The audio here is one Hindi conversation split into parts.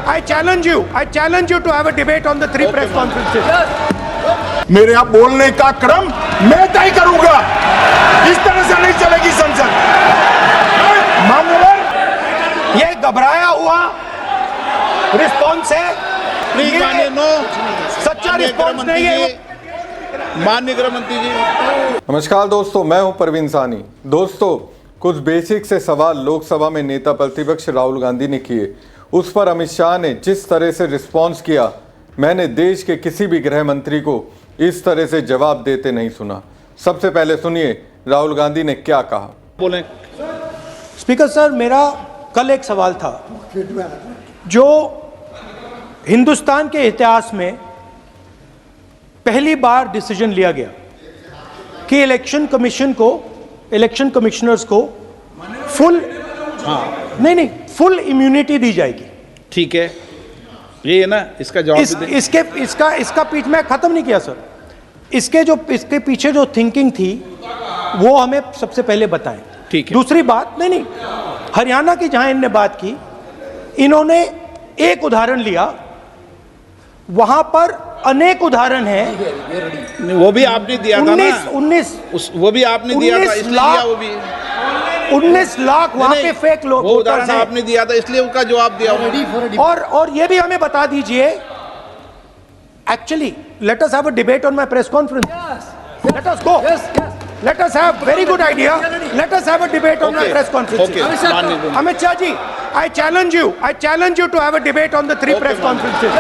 I challenge you to have a debate on the 3 press conferences. मेरे यहाँ बोलने का क्रम मैं तय करूंगा। इस तरह से नहीं चलेगी संसद। मान्यवर, ये घबराया हुआ रिस्पॉन्स है, प्लीज माननीय नो सच्चा रिस्पॉन्स नहीं है। माननीय गृह मंत्री जी। नमस्कार दोस्तों, मैं हूं परवीन सानी। दोस्तों, कुछ बेसिक से सवाल लोकसभा में नेता प्रतिपक्ष राहुल गांधी ने किए, उस पर अमित शाह ने जिस तरह से रिस्पॉन्स किया, मैंने देश के किसी भी गृह मंत्री को इस तरह से जवाब देते नहीं सुना। सबसे पहले सुनिए राहुल गांधी ने क्या कहा। बोलें। स्पीकर सर, मेरा कल एक सवाल था जो हिंदुस्तान के इतिहास में पहली बार डिसीजन लिया गया कि इलेक्शन कमिश्नर्स को फुल फुल इम्यूनिटी दी जाएगी। ठीक है, ये है ना, इसका जवाब इसका पीछ में खत्म नहीं किया सर। इसके पीछे जो थिंकिंग थी वो हमें सबसे पहले बताएं। ठीक है। दूसरी बात, नहीं, हरियाणा की जहां इन्होंने बात की, इन्होंने एक उदाहरण लिया, वहां पर अनेक उदाहरण हैं। वो भी आपने दिया था ना, 19 वो भी आपने दिया था, इसलिए वो भी 19 लाख वहां पे फेक लोग वो उदाहरण आपने दिया था, इसलिए उसका जवाब दिया। और ये भी हमें बता दीजिए, actually let us have a debate on my press conference. Let us go, let us have very good idea, let us have a debate on my press conference. Amit Shah ji, I challenge you to have a debate on the 3 press conferences.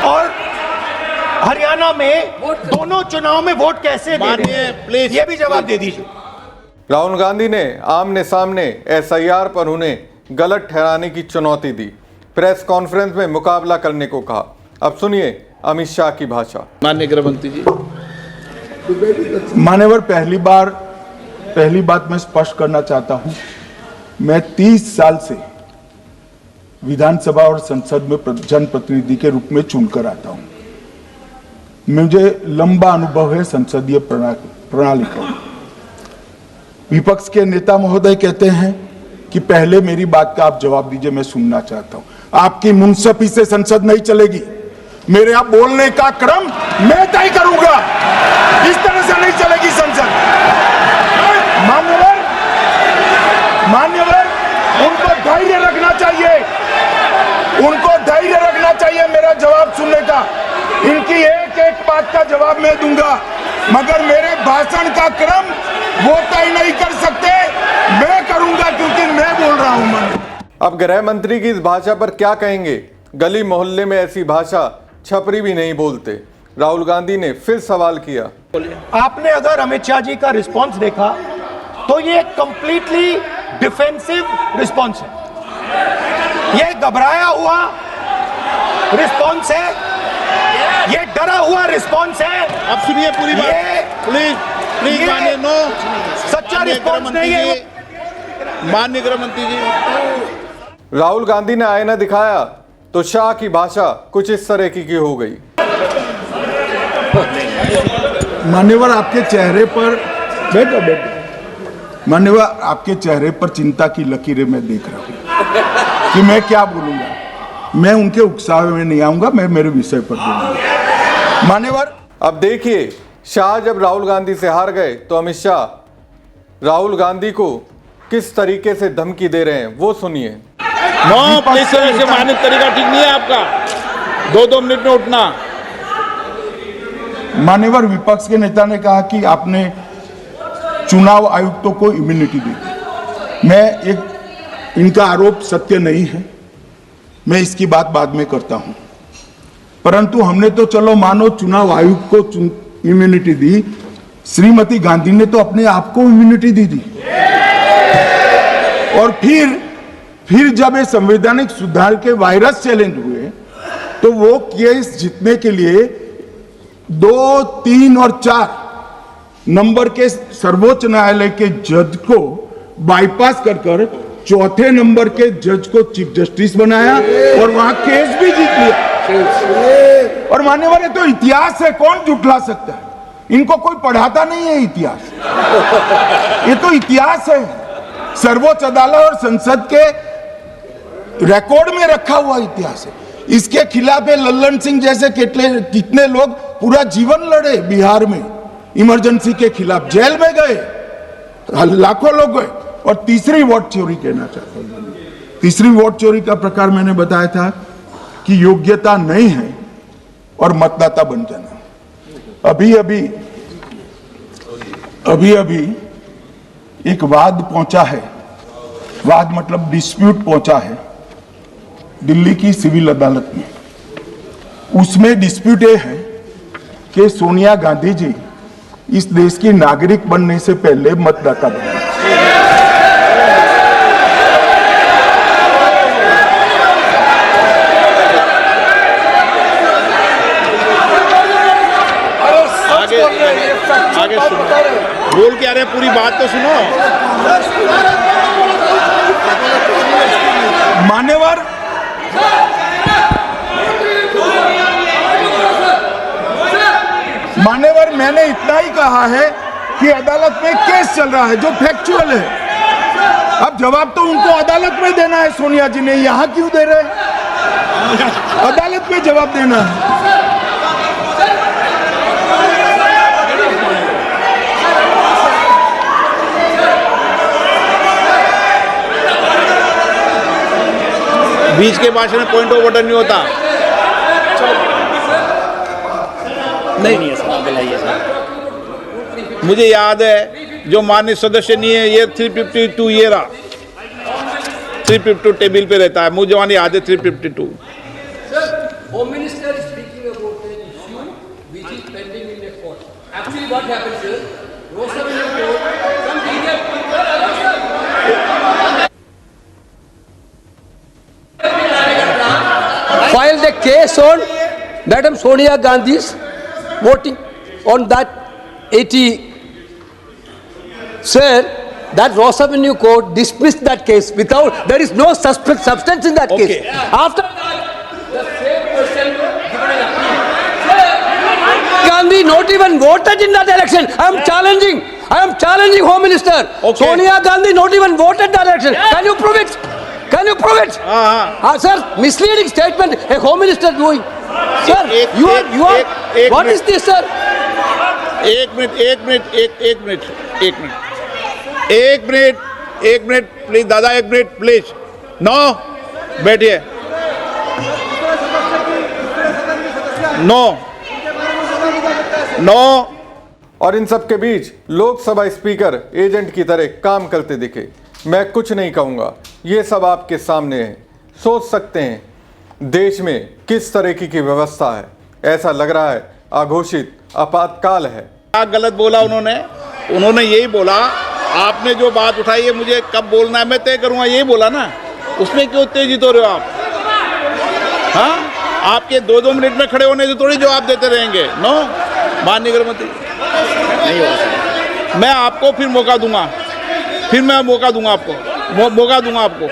और हरियाणा में दोनों चुनाव में वोट कैसे दे रहे हैं, प्लीज ये भी जवाब दे दीजिए। राहुल गांधी ने आमने सामने एसआईआर पर उन्हें गलत ठहराने की चुनौती दी, प्रेस कॉन्फ्रेंस में मुकाबला करने को कहा। अब सुनिए अमित शाह की भाषा। माननीय गृह मंत्री जी। मान्यवर, पहली बात मैं स्पष्ट करना चाहता हूं, मैं 30 साल से विधानसभा और संसद में जनप्रतिनिधि के रूप में चुनकर आता हूं। मुझे लंबा अनुभव है संसदीय प्रणाली का। विपक्ष के नेता महोदय कहते हैं कि पहले मेरी बात का आप जवाब दीजिए, मैं सुनना चाहता हूं। आपकी मुंसफी से संसद नहीं चलेगी। मेरे यहाँ बोलने का क्रम मैं तय करूंगा। इस तरह से नहीं चलेगी संसद। मान्यवर, उनको धैर्य रखना चाहिए, मेरा जवाब सुनने का। इनकी एक बात का जवाब मैं दूंगा, मगर मेरे भाषण का क्रम वो तय नहीं कर सकते, मैं करूंगा, क्योंकि मैं बोल रहा हूं। अब गृह मंत्री की इस भाषा पर क्या कहेंगे? गली मोहल्ले में ऐसी भाषा छपरी भी नहीं बोलते। राहुल गांधी ने फिर सवाल किया। आपने अगर अमित शाह जी का रिस्पॉन्स देखा तो ये कंप्लीटली डिफेंसिव रिस्पॉन्स है। ये घबराया हुआ रिस्पॉन्स है, ये डरा हुआ रिस्पॉन्स है। अब सुनिए पूरी बात, प्लीज माननीय नो सच्चा रिस्पॉन्स नहीं है। माननीय गृह मंत्री जी। राहुल गांधी ने आईना दिखाया तो शाह की भाषा कुछ इस तरह की हो गई। मान्यवर, आपके चेहरे पर मान्यवर, आपके चेहरे पर चिंता की लकीरें मैं देख रहा हूं कि मैं क्या बोलूंगा। मैं उनके उकसावे में नहीं आऊंगा, मैं मेरे विषय पर बोलूंगा। मान्यवर, अब देखिए, शाह जब राहुल गांधी से हार गए तो अमित शाह राहुल गांधी को किस तरीके से धमकी दे रहे हैं वो सुनिए। नो, प्लीज सर, ऐसे माननीय तरीका ठीक नहीं है आपका। 2-2 मिनट में उठना। मान्यवर, विपक्ष के नेता ने कहा कि आपने चुनाव आयुक्तों को इम्यूनिटी दी। इनका आरोप सत्य नहीं है, मैं इसकी बात बाद में करता हूं, परंतु हमने तो चलो मानो चुनाव आयुक्त को इम्यूनिटी दी, श्रीमती गांधी ने तो अपने आप को इम्यूनिटी दी थी। और फिर जब ये संवैधानिक सुधार के वायरस चैलेंज हुए तो वो केस जीतने के लिए 2, 3 और 4 नंबर के सर्वोच्च न्यायालय के जज को बाईपास कर चौथे नंबर के जज को चीफ जस्टिस बनाया और वहां केस भी जीत लिया। और मान्यवर, ये तो इतिहास है, कौन झुठला सकता है? इनको कोई पढ़ाता नहीं है इतिहास। ये तो इतिहास है। सर्वोच्च अदालत और संसद के रिकॉर्ड में रखा हुआ इतिहास है। इसके खिलाफ लल्लन सिंह जैसे कितने लोग पूरा जीवन लड़े बिहार में इमरजेंसी के खिलाफ, जेल में गए, लाखों लोग गए। और तीसरी वोट चोरी कहना चाहता हूं, तीसरी वोट चोरी का प्रकार मैंने बताया था कि योग्यता नहीं है और मतदाता बन जाना। अभी अभी एक वाद पहुंचा है, वाद मतलब डिस्प्यूट पहुंचा है दिल्ली की सिविल अदालत में। उसमें डिस्प्यूट ये है कि सोनिया गांधी जी इस देश की नागरिक बनने से पहले मतदाता बने। आगे सुनो, बोल क्या रहे, पूरी बात तो सुनो। मान्यवर मैंने इतना ही कहा है कि अदालत में केस चल रहा है जो फैक्चुअल है। अब जवाब तो उनको अदालत में देना है, सोनिया जी ने यहां क्यों दे रहे हैं? अदालत में जवाब देना है। बीच के भाषण में पॉइंट ऑफ ऑर्डर नहीं होता। नहीं मुझे याद है जो माननीय सदस्य नहीं है, ये 352 ये रहा, 352 टेबल पे रहता है, मुझे जवान याद है 352। Home Minister is speaking about an issue which is pending in the court. Actually, what happens is, Rosa will report some senior filed a case on Madam Sonia Gandhi's voting on that 80. Sir, that Rosa Avenue court dismissed that case without, there is no substance in that case. Okay. After that, the same person given an appeal. Gandhi not even voted in that election. I am challenging Home Minister. Okay. Sonia Gandhi not even voted that election. Can you prove it? Can you prove it? Sir, misleading statement a Home Minister doing. Sir, you are. What is this, sir? एक मिनट प्लीज दादा, एक मिनट प्लीज। नो, बैठिए। नो। और इन सब के बीच लोकसभा स्पीकर एजेंट की तरह काम करते दिखे। मैं कुछ नहीं कहूँगा, ये सब आपके सामने है। सोच सकते हैं देश में किस तरह की व्यवस्था है। ऐसा लग रहा है अघोषित आपातकाल है। क्या गलत बोला उन्होंने यही बोला, आपने जो बात उठाई है मुझे कब बोलना है मैं तय करूँगा, यही बोला ना। उसमें क्यों उत्तेजित हो रहे हो आप? हाँ, आपके 2-2 मिनट में खड़े होने से थोड़ी जवाब देते रहेंगे। नो, माननीय गृहमंत्री, नहीं होगा। मैं आपको फिर मौका दूंगा, आपको मौका दूंगा आपको।